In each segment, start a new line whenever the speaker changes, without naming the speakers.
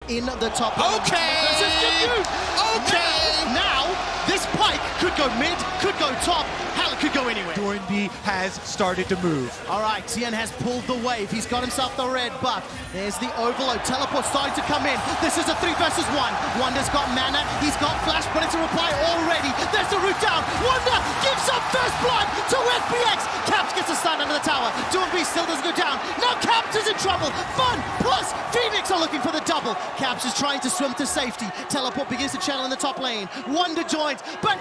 in the top.
Okay!
Now, this pike could go mid, could go top, hell, it could go anywhere.
Doranby has started to move.
All right, Tien has pulled the wave. He's got himself the red buff. There's the overload. Teleport starting to come in. This is a 3 versus 1. Wonder's got mana. He's got flash, but it's a reply already. There's the route down. Wonder gives up first blood to FPX. Caps gets a stun under the tower. Doranby still doesn't go down. Now Caps is in trouble. Fun plus Phoenix are looking for the double. Caps is trying to swim to safety. Teleport begins to channel in the top lane. Wonder joins, but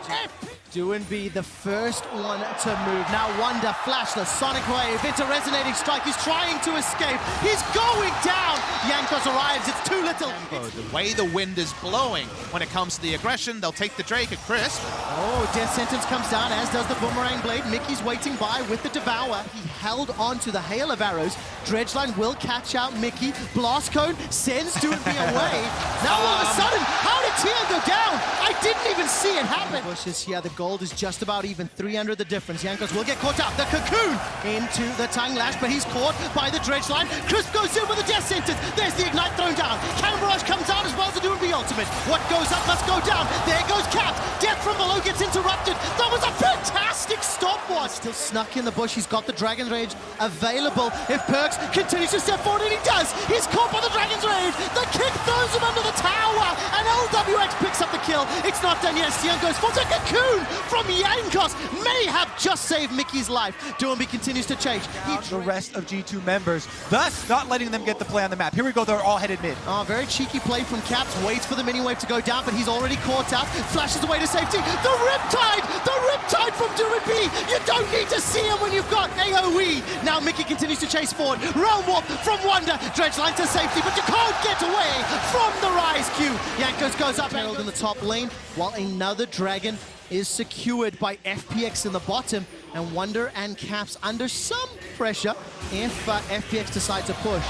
Doranby the first one to move. Now Wonder flash the Sonic Wave into Resonating Strike. He's trying to escape. He's going down. Jankos arrives. It's too little.
The way the wind is blowing when it comes to the aggression, they'll take the Drake at Crisp.
Oh, Death Sentence comes down, as does the Boomerang Blade. Mickey's waiting by with the Devour. He held on to the hail of arrows. Dredgeline will catch out Mickey. Blast Cone sends Doranby away. Now all of a sudden, how did Tien go down? I didn't even see it happen. Bushes here, the gold is just about even. 300 the difference. Jankos will get caught up. The Cocoon into the Tongue Lash, but he's caught by the Dredgeline. Crisp goes in with the Death Sentence. There's the Ignite thrown down. Cannon Barrage comes out as well as the Doranby ultimate. What goes up must go down. There goes Caps. Death from below gets interrupted. That was a fantastic stopwatch. Still snuck in the bush. He's got the Dragon's Rage available. If Perks continues to step forward, and he does. He's caught by the Dragon's Rage. The kick throws him under the tower, and LWX picks up the kill. It's not done yet. Tien goes for the Cocoon from Jankos. May have just saved Mickey's life. Doranby continues to change.
The rest of G2 members, thus not letting them get the play on the map. Here we go, they're all headed mid.
Oh, very cheeky play from Caps. Waits for the mini wave to go down, but he's already caught out. Flashes away to safety. The Riptide! The Riptide from Doranby! You don't need to see him when you've got AoE. Now Mickey continues to chase forward. Realm Warp from Wonder. Dredgeline to safety, but you can't get away from the Rise Q. Jankos goes up, Herald in the top lane, while another Dragon is secured by FPX in the bottom, and Wonder and Caps under some pressure if FPX decides to push.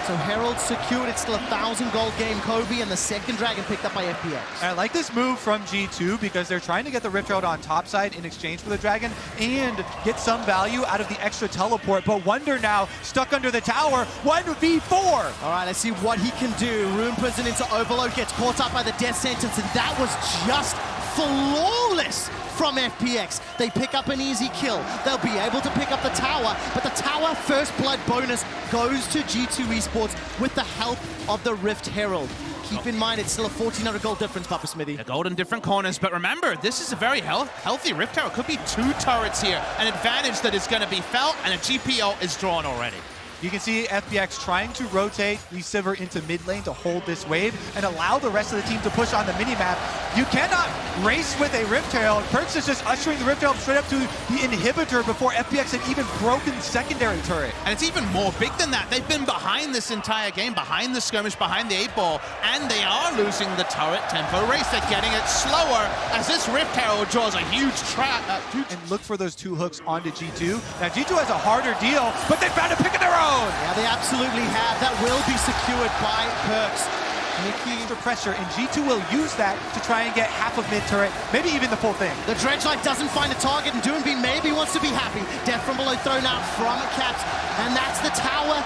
So Herald secured. It's still a 1,000 gold game. Kobe and the second Dragon picked up by FPX.
I like this move from G2 because they're trying to get the Rift Herald on top side in exchange for the Dragon and get some value out of the extra teleport. But Wonder now stuck under the tower. 1v4.
All right, let's see what he can do. Rune Prison into Overload, gets caught up by the Death Sentence, and that was just flawless from FPX. They pick up an easy kill. They'll be able to pick up the tower, but the tower first blood bonus goes to G2 Esports with the help of the Rift Herald. Keep in mind, it's still a 1,400 gold difference, Papa Smithy.
The gold in different corners, but remember, this is a very healthy Rift Tower. Could be 2 turrets here. An advantage that is going to be felt, and a GPO is drawn already.
You can see FPX trying to rotate the Sivir into mid lane to hold this wave and allow the rest of the team to push on the minimap. You cannot race with a Rift Herald. Perks is just ushering the Rift Herald straight up to the inhibitor before FPX had even broken secondary turret.
And it's even more big than that. They've been behind this entire game, behind the skirmish, behind the 8-ball, and they are losing the turret tempo race. They're getting it slower as this Rift Herald draws a huge trap.
And look for those 2 hooks onto G2. Now G2 has a harder deal, but they found a pick of their own.
Yeah, they absolutely have. That will be secured by Perks.
Mickey under pressure, and G2 will use that to try and get half of mid turret, maybe even the full thing.
The Dredgeline doesn't find a target, and Doranby maybe wants to be happy. Death from below thrown out from Caps, and that's the tower.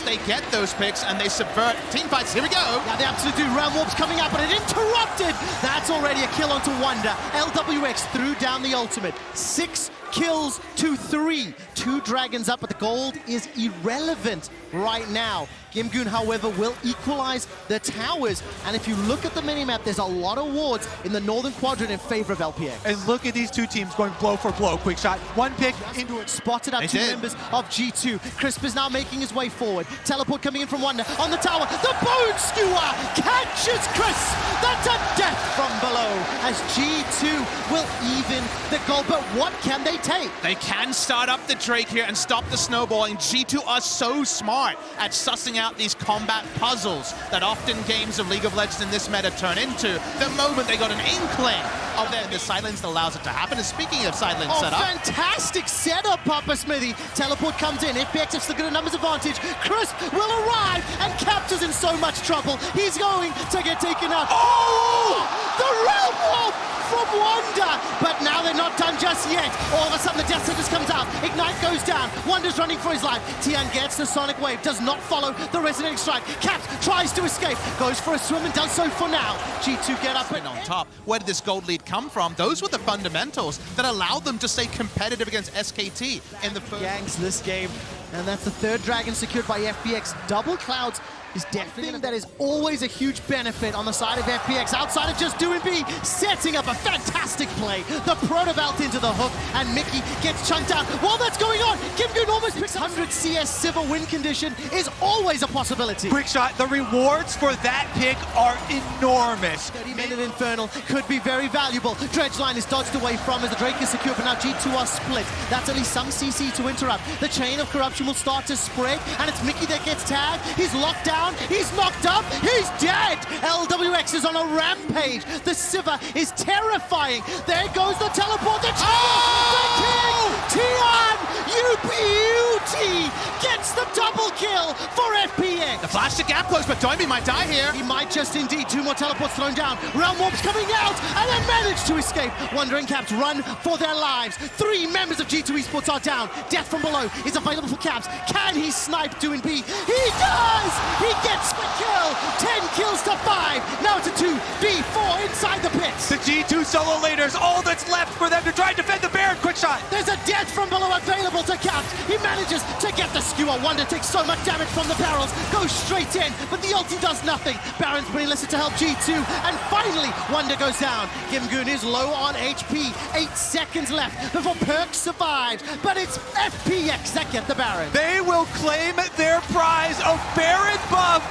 They get those picks, and they subvert team fights. Here we go.
Yeah, they absolutely do. Realm Warp's coming out, but it interrupted. That's already a kill onto Wonder. LWX threw down the ultimate. 6 kills to 3. 2 dragons up, but the gold is irrelevant right now. Gimgoon, however, will equalize the towers. And if you look at the minimap, there's a lot of wards in the northern quadrant in favor of LPX.
And look at these 2 teams going blow for blow. Quick shot, 1 pick into it.
Spotted up 2 members of G2. Crisp is now making his way forward. Teleport coming in from Wonder on the tower. The Bone Skewer catches Crisp. That's a death from below as G2 will even the goal. But what can they take?
They can start up the Drake here and stop the snowballing. G2 are so smart at sussing out these combat puzzles that often games of League of Legends in this meta turn into. The moment they got an inkling of the silence that allows it to happen. And speaking of silence setup.
Fantastic setup, Papa Smithy. Teleport comes in. FPX have still got a numbers advantage. Crisp will arrive, and Caps is in so much trouble. He's going to get taken out. Oh! The Realm Wolf from Wonder! But now they're not not done just yet. All of a sudden, the Death Sentence comes out. Ignite goes down. Wonder's running for his life. Tian gets the Sonic Wave, does not follow the Resonating Strike. Caps tries to escape, goes for a swim and does so for now. G2 get up
And on top, where did this gold lead come from? Those were the fundamentals that allowed them to stay competitive against SKT in the first.
Yanks this game, and that's the third dragon secured by FPX. Double Clouds is definitely that is always a huge benefit on the side of FPX. Outside of just doing B, setting up a fantastic play. The Proto Belt into the hook, and Mickey gets chunked out. While that's going on, Kim-Goon almost picks 100 CS Civil win condition is always a possibility.
Quick shot, the rewards for that pick are enormous.
30-minute Infernal could be very valuable. Dredgeline is dodged away from as the Drake is secure, but now G2 are split. That's at least some CC to interrupt. The chain of corruption will start to spread, and it's Mickey that gets tagged. He's locked down. He's knocked up, he's dead! LWX is on a rampage. The Sivir is terrifying. There goes the teleport, the King! Tian, you beauty! Gets the double kill for FPX.
The flash to gap close, but Doinby might die here.
He might just indeed. 2 more teleports thrown down. Realm Warp's coming out, and then managed to escape. Wandering Caps run for their lives. 3 members of G2 Esports are down. Death from below is available for Caps. Can he snipe doing B? He does! He gets the kill! 10 kills to 5. Now it's a 2v4 inside the pits.
The G2 solo laners, all that's left for them to try and defend the Baron. Quick shot.
There's a death from below available to Caps. He manages to get the skewer. Wonder takes so much damage from the barrels. Goes straight in, but the ulti does nothing. Baron's been enlisted to help G2, and finally, Wonder goes down. Kim-Goon is low on HP. 8 seconds left before Perk survives, but it's FPX that get the Baron.
They will claim their prize of Baron buff.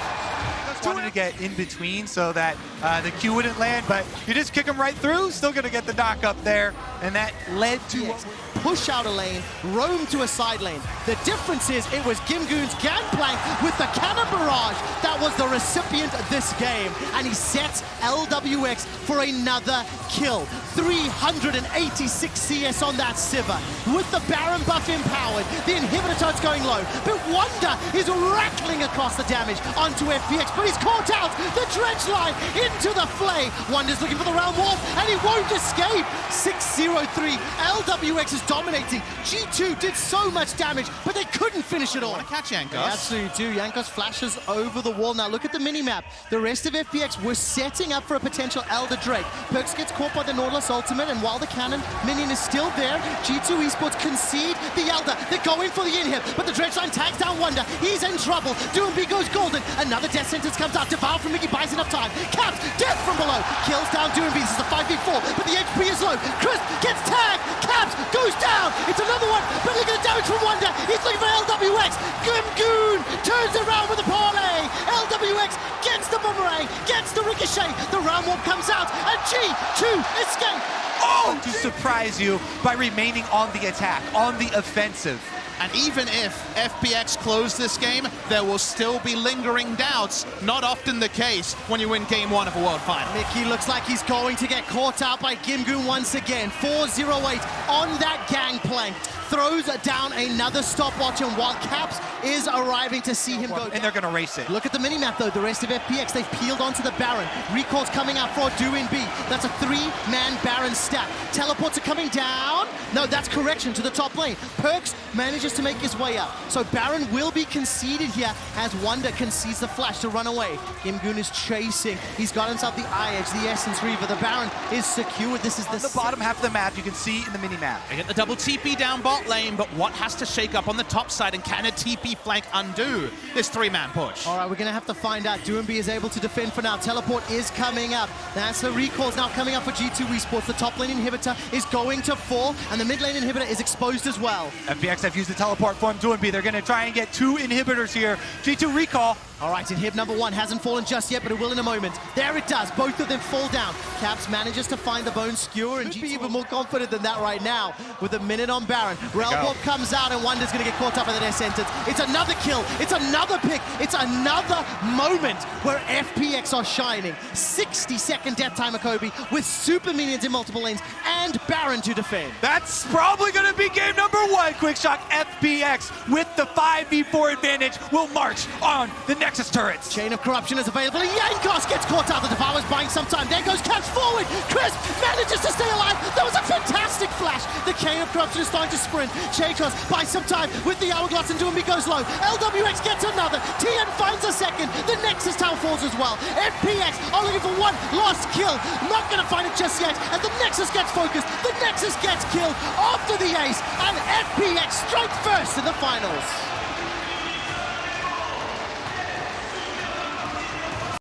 Wanted to get in between so that the Q wouldn't land, but you just kick him right through, still gonna get the knock up there, and that led to
push out a lane, roam to a side lane. The difference is it was Kim-Goon's gangplank with the cannon barrage that was the recipient of this game, and he sets LWX for another kill. 386 CS on that Sivir. With the Baron buff empowered, the inhibitor turret's going low, but Wonder is rattling across the damage onto FPX, but he's caught out. The Dredgeline into the flay. Wonder's looking for the round wall, and he won't escape. 6-0-3. LWX is dominating. G2 did so much damage, but they couldn't finish it all.
Want to catch Yankos?
They absolutely do. Yankos flashes over the wall. Now look at the mini-map. The rest of FPX were setting up for a potential Elder Drake. Perks gets caught by the Nautilus ultimate, and while the cannon minion is still there, G2 Esports concede the Elder. They're going for the inhib, but the Dredgeline tags down Wonder. He's in trouble. Doomby goes golden. Another death sentence comes out. Devour from Mickey buys enough time. Caps, death from below. Kills down Doomby. This is a 5v4, but the HP is low. Crisp gets tagged. Caps goes down. It's another one, but look at the damage from Wonder. He's looking for LWX. Kim-Goon turns around with a parlay. LWX gets the boomerang, gets the ricochet. The round warp comes out, and G2 escape.
Oh, to surprise you by remaining on the attack, on the offensive.
And even if FPX close this game, there will still be lingering doubts. Not often the case when you win game 1 of a World Final.
Mickey looks like he's going to get caught out by Kim-Goon once again. 4-0-8 on that gangplank. Throws down another stopwatch, and while Caps is arriving to see him go down.
And they're gonna race it.
Look at the minimap though, the rest of FPX, they've peeled onto the Baron. Recall's coming out for Doin B. That's a 3-man Baron stack. Teleports are coming down. No, that's correction to the top lane. Perks manages to make his way up. So Baron will be conceded here as Wonder concedes the flash to run away. Kim-Goon is chasing. He's got himself the Eye Edge, the Essence Reaver. The Baron is secured. This is
the bottom half of the map, you can see in the mini-map.
They get the double TP down bot lane, but what has to shake up on the top side, and can a TP flank undo this 3-man push?
All right, we're gonna have to find out. Doomby is able to defend for now. Teleport is coming up. That's the recalls now coming up for G2 Esports. The top lane inhibitor is going to fall, and the mid lane inhibitor is exposed as well.
FPX have used the teleport from Doinby. They're gonna try and get 2 inhibitors here. G2 recall.
All right, inhib number 1 hasn't fallen just yet, but it will in a moment. There it does. Both of them fall down. Caps manages to find the bone skewer, and be even more confident than that right now with a minute on Baron. Realm comes out, and Wonder's going to get caught up in the death sentence. It's another kill. It's another pick. It's another moment where FPX are shining. 60-second death timer, Kobe, with super minions in multiple lanes and Baron to defend.
That's probably going to be game number 1. Quick shot, FPX with the 5v4 advantage will march on the Nexus turrets.
Chain of corruption is available, and Yankos gets caught out. The Devour's buying some time. There goes Caps forward. Crisp manages to stay alive. That was a fantastic fantastic flash. The Chain of Corruption is starting to sprint. Chaytos buys some time with the Hourglass and Doomby goes low. LWX gets another. TN finds a second. The Nexus Tower falls as well. FPX are looking for one last kill. Not going to find it just yet as the Nexus gets focused. The Nexus gets killed after the ace, and FPX strike first in the finals.